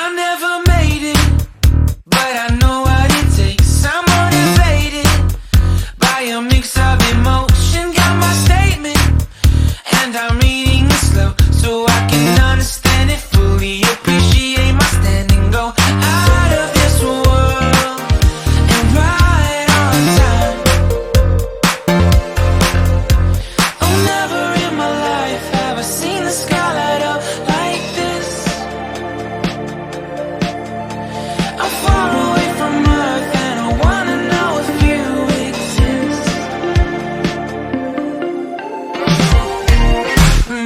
I never made it, but I know what it takes. I'm motivated by a mix of emotion. Got my statement, and I'm reading it slow so I can understand it fully. Appreciate my standing, go out of this world and right on time. Oh, never in my life have I seen the sky light up like this. I'm far away from Earth and I wanna know if you exist.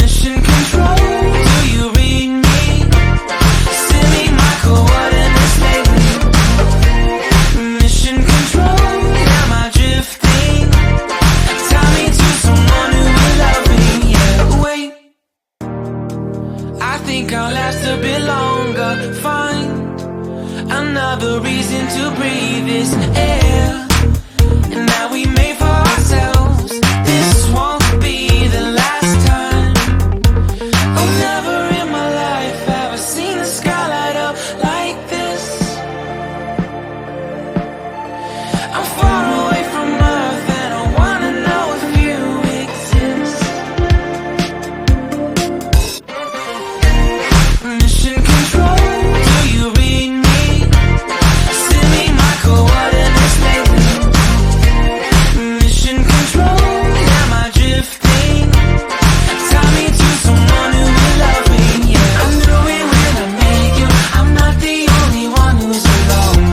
Mission control, do you read me? Send me my coordinates lately. Mission control, am I drifting? Tie me to someone who will love me. Yeah, wait, I think I'll last a bit longer. Find another reason to breathe this air. And now we made for ourselves. This won't be the last time. Oh, never in my life have I seen the sky light up like this. I'm far away from Earth and I wanna know if you exist. Mission control, do you read me? Send me my coordinates lately. Mission control, am I drifting? Tie me to someone who will love me. Yeah, I knew it when I met you. I'm not the only one who's alone.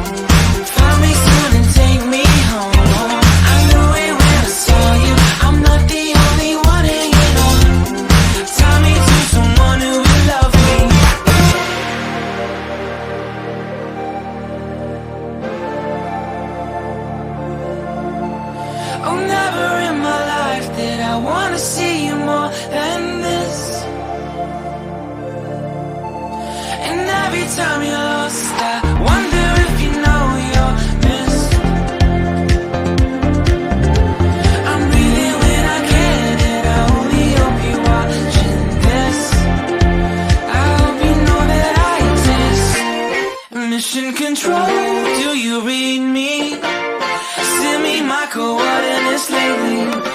Find me soon and take me home. I knew it when I saw you. I'm not the only one hanging on. Tie me to someone who will love me. Oh, never in my life did I wanna see you more than this. And every time you're lost, I wonder if you know you're missed. I'm breathing when I can, and I only hope you're watching this. I hope you know that I exist. Mission control, do you read me? Send me my coordinates lately.